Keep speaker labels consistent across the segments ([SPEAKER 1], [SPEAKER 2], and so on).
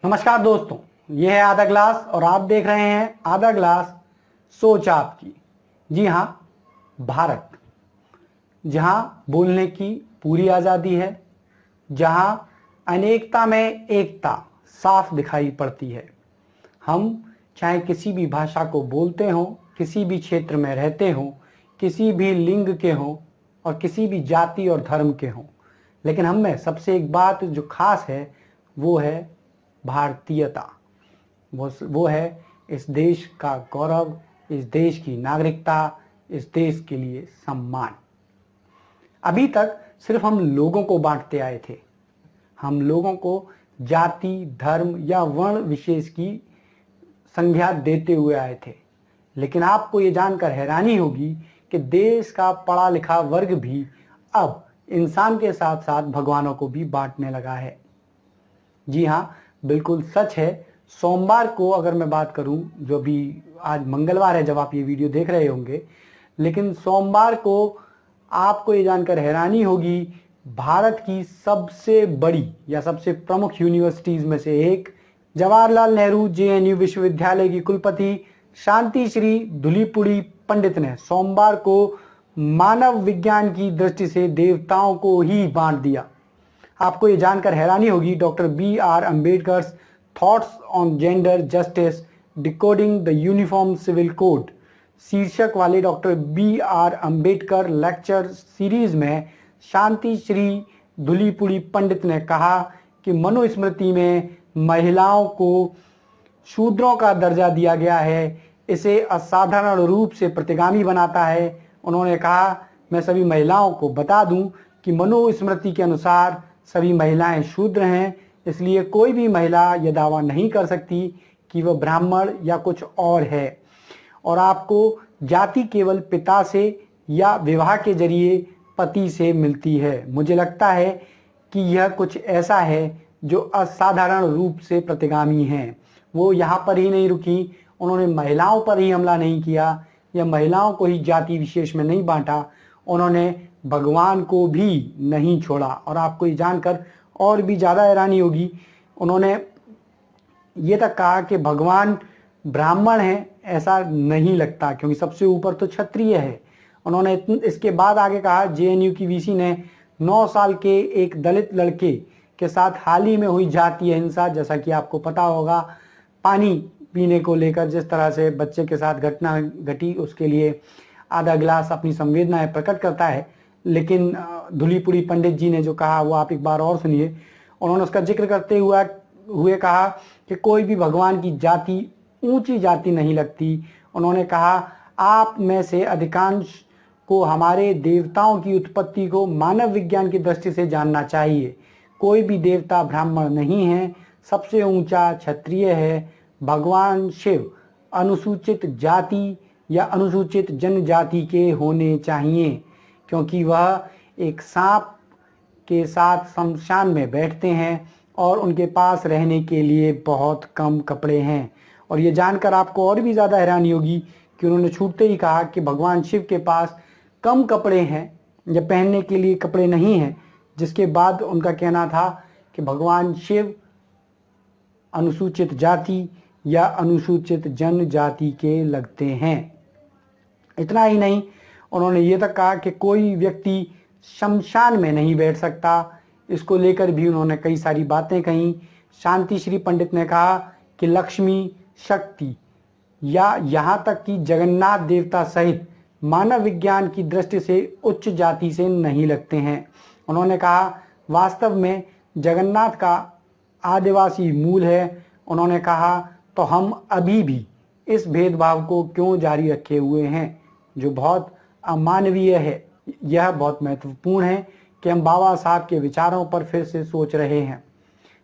[SPEAKER 1] नमस्कार दोस्तों, ये है आधा ग्लास और आप देख रहे हैं आधा ग्लास सोच आपकी। जी हाँ, भारत जहाँ बोलने की पूरी आज़ादी है, जहाँ अनेकता में एकता साफ दिखाई पड़ती है। हम चाहे किसी भी भाषा को बोलते हों, किसी भी क्षेत्र में रहते हों, किसी भी लिंग के हों और किसी भी जाति और धर्म के हों, लेकिन हम में सबसे एक बात जो खास है वो है भारतीयता। वो है इस देश का गौरव, इस देश की नागरिकता, इस देश के लिए सम्मान। अभी तक सिर्फ हम लोगों को बांटते आए थे। हम लोगों को जाति, धर्म या वर्ण विशेष की संज्ञा देते हुए आए थे। लेकिन आपको ये जानकर हैरानी होगी कि देश का पढ़ा लिखा वर्ग भी अब इंसान के साथ साथ भगवानों को भी बांटने लगा है। जी हाँ, बिल्कुल सच है। सोमवार को अगर मैं बात करूं, जो भी आज मंगलवार है जब आप ये वीडियो देख रहे होंगे, लेकिन सोमवार को आपको ये जानकर हैरानी होगी, भारत की सबसे बड़ी या सबसे प्रमुख यूनिवर्सिटीज में से एक जवाहरलाल नेहरू जेएनयू विश्वविद्यालय की कुलपति शांति श्री धुलीपुड़ी पंडित ने सोमवार को मानव विज्ञान की दृष्टि से देवताओं को ही बांट दिया। आपको ये जानकर हैरानी होगी, doctor B R. Ambedkar's thoughts on gender justice decoding the uniform civil code शीर्षक वाले doctor B R. Ambedkar lecture series में शांति श्री धुलीपुड़ी पंडित ने कहा कि मनुस्मृति में महिलाओं को शूद्रों का दर्जा दिया गया है, इसे असाधारण रूप से प्रतिगामी बनाता है। उन्होंने कहा, मैं सभी महिलाओं को बता दूं कि मनुस्मृति के अनुसार सभी महिलाएं शूद्र हैं, इसलिए कोई भी महिला यह दावा नहीं कर सकती कि वह ब्राह्मण या कुछ और है। और आपको जाति केवल पिता से या विवाह के जरिए पति से मिलती है। मुझे लगता है कि यह कुछ ऐसा है जो असाधारण रूप से प्रतिगामी है। वो यहाँ पर ही नहीं रुकी, उन्होंने महिलाओं पर ही हमला नहीं किया या महिलाओं को ही जाति विशेष में नहीं बांटा, उन्होंने भगवान को भी नहीं छोड़ा। और आपको ये जानकर और भी ज़्यादा हैरानी होगी, उन्होंने ये तक कहा कि भगवान ब्राह्मण है, ऐसा नहीं लगता क्योंकि सबसे ऊपर तो क्षत्रिय है। उन्होंने इसके बाद आगे कहा, जेएनयू की वीसी ने 9 साल के एक दलित लड़के के साथ हाल ही में हुई जातीय हिंसा, जैसा कि आपको पता होगा, पानी पीने को लेकर जिस तरह से बच्चे के साथ घटना घटी, उसके लिए आधा गिलास अपनी संवेदनाएं प्रकट करता है। लेकिन धुलीपुड़ी पंडित जी ने जो कहा वो आप एक बार और सुनिए। उन्होंने उसका जिक्र करते हुए कहा कि कोई भी भगवान की जाति ऊंची जाति नहीं लगती। उन्होंने कहा, आप में से अधिकांश को हमारे देवताओं की उत्पत्ति को मानव विज्ञान की दृष्टि से जानना चाहिए। कोई भी देवता ब्राह्मण नहीं है, सबसे ऊंचा क्षत्रिय है। भगवान शिव अनुसूचित जाति या अनुसूचित जनजाति के होने चाहिए, क्योंकि वह एक सांप के साथ शमशान में बैठते हैं और उनके पास रहने के लिए बहुत कम कपड़े हैं। और ये जानकर आपको और भी ज़्यादा हैरानी होगी कि उन्होंने छूटते ही कहा कि भगवान शिव के पास कम कपड़े हैं या पहनने के लिए कपड़े नहीं हैं, जिसके बाद उनका कहना था कि भगवान शिव अनुसूचित जाति या अनुसूचित जनजाति के लगते हैं। इतना ही नहीं, उन्होंने ये तक कहा कि कोई व्यक्ति शमशान में नहीं बैठ सकता। इसको लेकर भी उन्होंने कई सारी बातें कही। शांति श्री पंडित ने कहा कि लक्ष्मी, शक्ति या यहाँ तक कि जगन्नाथ देवता सहित मानव विज्ञान की दृष्टि से उच्च जाति से नहीं लगते हैं। उन्होंने कहा, वास्तव में जगन्नाथ का आदिवासी मूल है। उन्होंने कहा, तो हम अभी भी इस भेदभाव को क्यों जारी रखे हुए हैं, जो बहुत अमानवीय है। यह बहुत महत्वपूर्ण है कि हम बाबा साहब के विचारों पर फिर से सोच रहे हैं।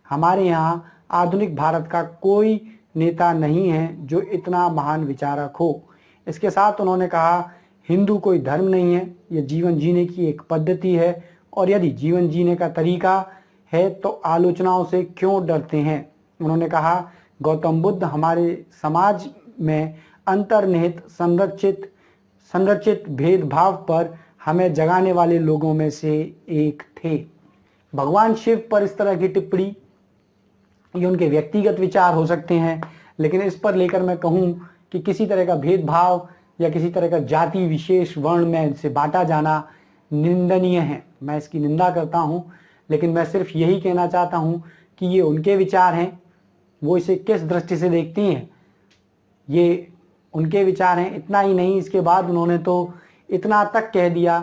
[SPEAKER 1] हमारे यहाँ आधुनिक भारत का कोई नेता नहीं है जो इतना महान विचारक हो। इसके साथ उन्होंने कहा, हिंदू कोई धर्म नहीं है, यह जीवन जीने की एक पद्धति है, और यदि जीवन जीने का तरीका है तो आलोचनाओं से क्यों डरते हैं। उन्होंने कहा, गौतम बुद्ध हमारे समाज में अंतर्निहित संरचित भेदभाव पर हमें जगाने वाले लोगों में से एक थे। भगवान शिव पर इस तरह की टिप्पणी ये उनके व्यक्तिगत विचार हो सकते हैं, लेकिन इस पर लेकर मैं कहूँ कि किसी तरह का भेदभाव या किसी तरह का जाति विशेष वर्ण में से बांटा जाना निंदनीय है। मैं इसकी निंदा करता हूँ, लेकिन मैं सिर्फ यही कहना चाहता हूँ कि ये उनके विचार हैं, वो इसे किस दृष्टि से देखती हैं ये उनके विचार हैं। इतना ही नहीं, इसके बाद उन्होंने तो इतना तक कह दिया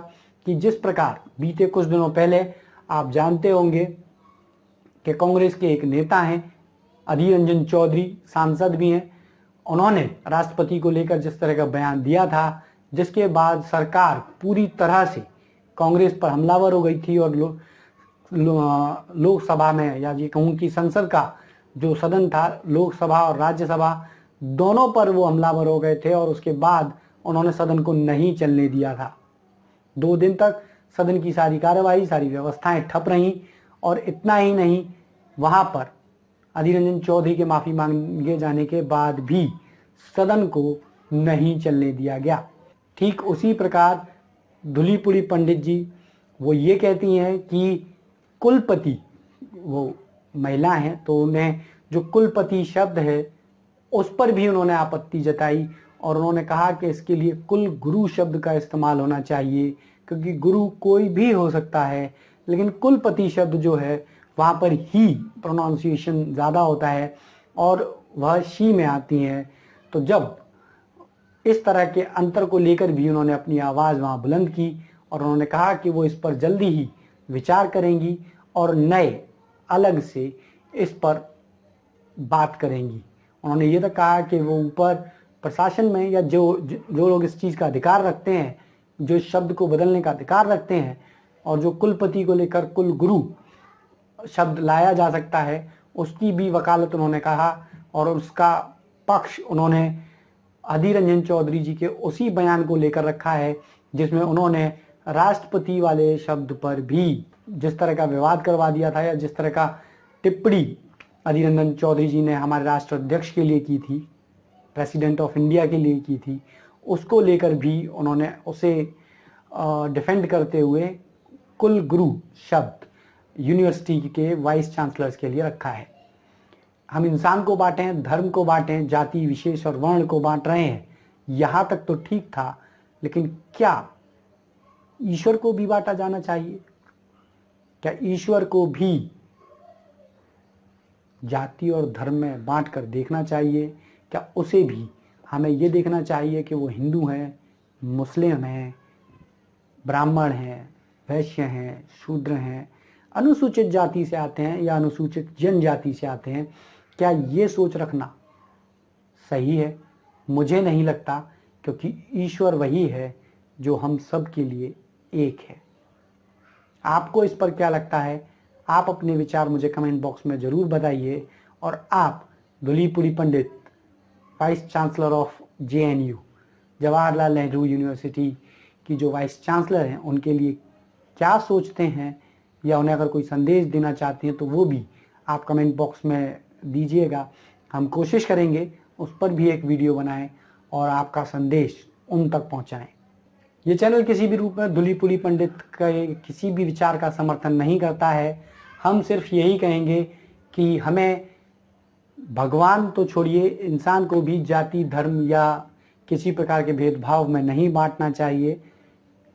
[SPEAKER 1] कि जिस प्रकार बीते कुछ दिनों पहले आप जानते होंगे कि कांग्रेस के एक नेता हैं अधीर रंजन चौधरी, सांसद भी हैं, उन्होंने राष्ट्रपति को लेकर जिस तरह का बयान दिया था, जिसके बाद सरकार पूरी तरह से कांग्रेस पर हमलावर हो गई थी और लोकसभा में, या ये कहूँ कि संसद का जो सदन था, लोकसभा और राज्यसभा दोनों पर वो हमलावर हो गए थे और उसके बाद उन्होंने सदन को नहीं चलने दिया था। 2 दिन तक सदन की सारी कार्यवाही, सारी व्यवस्थाएं ठप रहीं और इतना ही नहीं, वहां पर अधीर रंजन चौधरी के माफी मांगे जाने के बाद भी सदन को नहीं चलने दिया गया। ठीक उसी प्रकार धुलीपुड़ी पंडित जी, वो ये कहती हैं कि कुलपति, वो महिला हैं तो उन्हें जो कुलपति शब्द है उस पर भी उन्होंने आपत्ति जताई और उन्होंने कहा कि इसके लिए कुल गुरु शब्द का इस्तेमाल होना चाहिए, क्योंकि गुरु कोई भी हो सकता है, लेकिन कुलपति शब्द जो है वहाँ पर ही प्रोनाउंसिएशन ज़्यादा होता है और वह शी में आती हैं। तो जब इस तरह के अंतर को लेकर भी उन्होंने अपनी आवाज़ वहाँ बुलंद की और उन्होंने कहा कि वो इस पर जल्दी ही विचार करेंगी और नए अलग से इस पर बात करेंगी। उन्होंने ये तक कहा कि वो ऊपर प्रशासन में या जो लोग इस चीज़ का अधिकार रखते हैं, जो इस शब्द को बदलने का अधिकार रखते हैं और जो कुलपति को लेकर कुल गुरु शब्द लाया जा सकता है, उसकी भी वकालत उन्होंने कहा और उसका पक्ष उन्होंने अधीर रंजन चौधरी जी के उसी बयान को लेकर रखा है जिसमें उन्होंने राष्ट्रपति वाले शब्द पर भी जिस तरह का विवाद करवा दिया था या जिस तरह का टिप्पणी अधीर रंजन चौधरी जी ने हमारे राष्ट्राध्यक्ष के लिए की थी, प्रेसिडेंट ऑफ इंडिया के लिए की थी, उसको लेकर भी उन्होंने उसे डिफेंड करते हुए कुल गुरु शब्द यूनिवर्सिटी के वाइस चांसलर्स के लिए रखा है। हम इंसान को बांटें, धर्म को बांटें, जाति विशेष और वर्ण को बांट रहे हैं, यहाँ तक तो ठीक था, लेकिन क्या ईश्वर को भी बांटा जाना चाहिए? क्या ईश्वर को भी जाति और धर्म में बांट कर देखना चाहिए? क्या उसे भी हमें ये देखना चाहिए कि वो हिंदू हैं, मुस्लिम हैं, ब्राह्मण हैं, वैश्य हैं, शूद्र हैं, अनुसूचित जाति से आते हैं या अनुसूचित जनजाति से आते हैं? क्या ये सोच रखना सही है? मुझे नहीं लगता, क्योंकि ईश्वर वही है जो हम सब के लिए एक है। आपको इस पर क्या लगता है? आप अपने विचार मुझे कमेंट बॉक्स में ज़रूर बताइए और आप Dhulipudi Pandit, vice chancellor of JNU, Jawaharlal Nehru university की जो वाइस चांसलर हैं, उनके लिए क्या सोचते हैं या उन्हें अगर कोई संदेश देना चाहते हैं तो वो भी आप कमेंट बॉक्स में दीजिएगा। हम कोशिश करेंगे उस पर भी एक वीडियो बनाएं और आपका संदेश उन तक पहुंचाएं। ये चैनल किसी भी रूप में धुलीपुड़ी पंडित के किसी भी विचार का समर्थन नहीं करता है। हम सिर्फ यही कहेंगे कि हमें भगवान तो छोड़िए, इंसान को भी जाति, धर्म या किसी प्रकार के भेदभाव में नहीं बांटना चाहिए।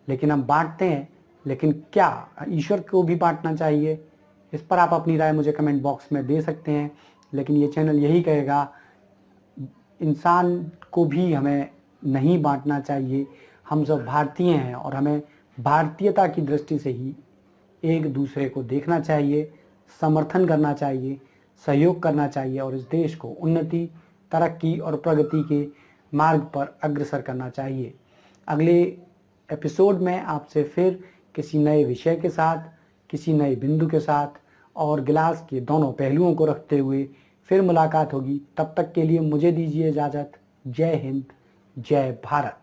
[SPEAKER 1] लेकिन हम बांटते हैं, लेकिन क्या ईश्वर को भी बांटना चाहिए? इस पर आप अपनी राय मुझे कमेंट बॉक्स में दे सकते हैं। लेकिन ये चैनल यही कहेगा, इंसान को भी हमें नहीं बांटना चाहिए। हम सब भारतीय हैं और हमें भारतीयता की दृष्टि से ही एक दूसरे को देखना चाहिए, समर्थन करना चाहिए, सहयोग करना चाहिए और इस देश को उन्नति, तरक्की और प्रगति के मार्ग पर अग्रसर करना चाहिए। अगले एपिसोड में आपसे फिर किसी नए विषय के साथ, किसी नए बिंदु के साथ और गिलास के दोनों पहलुओं को रखते हुए फिर मुलाकात होगी। तब तक के लिए मुझे दीजिए इजाज़त। जय हिंद, जय भारत।